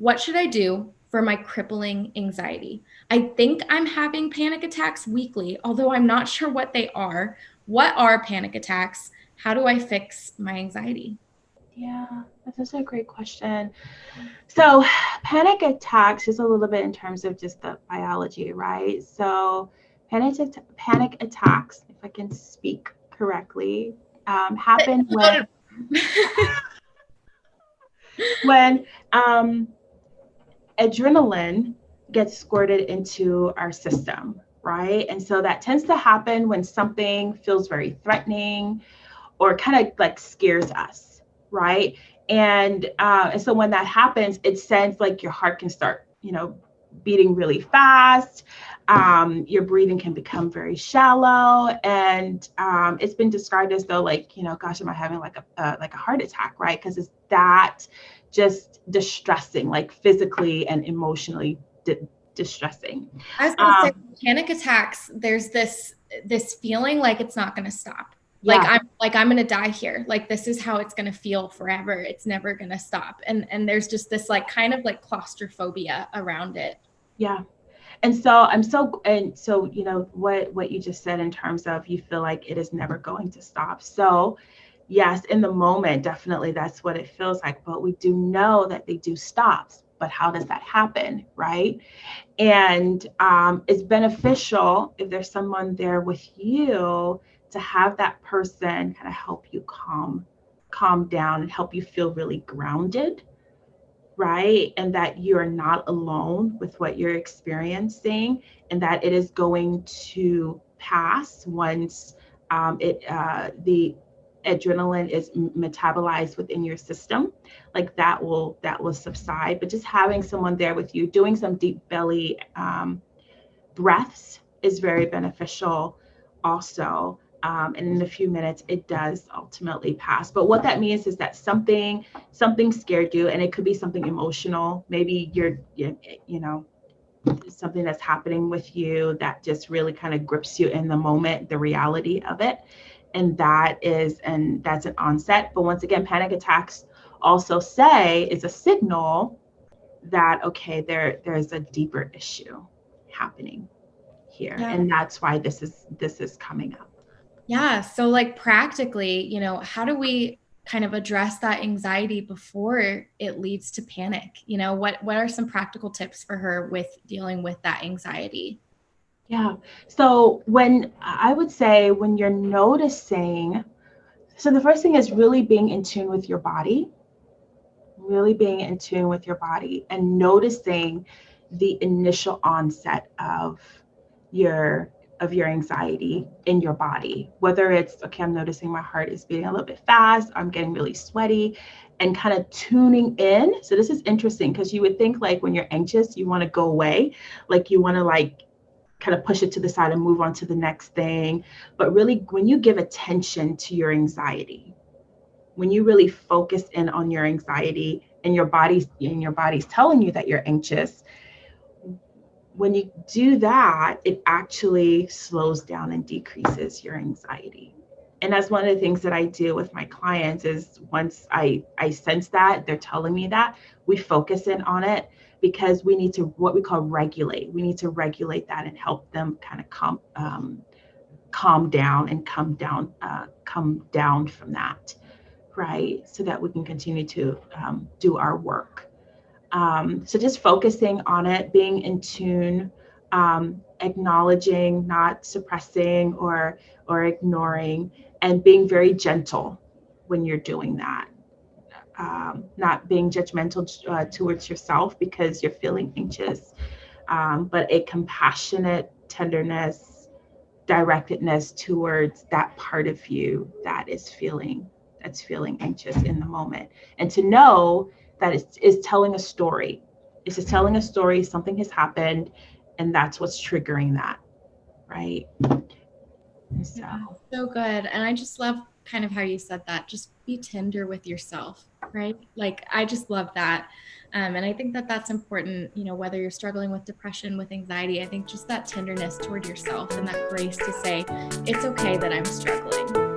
What should I do for my crippling anxiety? I think I'm having panic attacks weekly, although I'm not sure what they are. What are panic attacks? How do I fix my anxiety? Yeah, that's a great question. So, panic attacks, just a little bit in terms of just the biology, right? So, panic attacks, if I can speak correctly, happen when adrenaline gets squirted into our system, right? And so that tends to happen when something feels very threatening or kind of like scares us, right? And so when that happens, it sends like your heart can start, beating really fast. Your breathing can become very shallow, and it's been described as though, like, gosh, am I having like a heart attack, right? Because it's that just distressing, like physically and emotionally distressing. I was gonna say Um, panic attacks, there's this feeling like it's not gonna stop. yeah, Like I'm gonna die here. Like this is how it's gonna feel forever. It's never gonna stop. And there's just this like kind of like claustrophobia around it. yeah. And so what you just said in terms of you feel like it is never going to stop. So yes, in the moment, definitely that's what it feels like. But we do know that they do stop. But how does that happen, right? And it's beneficial if there's someone there with you to have that person kind of help you calm down and help you feel really grounded, right? And that you're not alone with what you're experiencing, and that it is going to pass once the adrenaline is metabolized within your system. Like that will subside. But just having someone there with you, doing some deep belly breaths is very beneficial also. And in a few minutes, it does ultimately pass. But what that means is that something scared you, and it could be something emotional. Maybe something that's happening with you that just really kind of grips you in the moment, the reality of it, and that's an onset. But once again, panic attacks also say it's a signal that, okay, there's a deeper issue happening here, Yeah. and that's why this is coming up. Yeah. So like practically, how do we kind of address that anxiety before it leads to panic? What are some practical tips for her with dealing with that anxiety? Yeah. So when I would say when you're noticing, so the first thing is really being in tune with your body, really being in tune with your body and noticing the initial onset your of your anxiety in your body, whether it's, okay, I'm noticing my heart is beating a little bit fast, I'm getting really sweaty, and kind of tuning in. So this is interesting because you would think like when you're anxious you want to go away, like you want to like kind of push it to the side and move on to the next thing. But really, when you give attention to your anxiety, when you really focus in on your anxiety and your body's telling you that you're anxious, when you do that, it actually slows down and decreases your anxiety. And that's one of the things that I do with my clients is once I sense that they're telling me that, we focus in on it, because we need to, what we call regulate. We need to regulate that and help them kind of calm down and come down from that, right? So that we can continue to do our work. So just focusing on it, being in tune, acknowledging, not suppressing or ignoring, and being very gentle when you're doing that. Not being judgmental towards yourself because you're feeling anxious, but a compassionate tenderness, directedness towards that part of you that's feeling anxious in the moment, and to know that it's telling a story. It's just telling a story. Something has happened, and that's what's triggering that, right? And so, Yeah, so good. And I just love kind of how you said that. Just be tender with yourself, right? Like, I just love that. And I think that that's important, whether you're struggling with depression, with anxiety, I think just that tenderness toward yourself and that grace to say, it's okay that I'm struggling.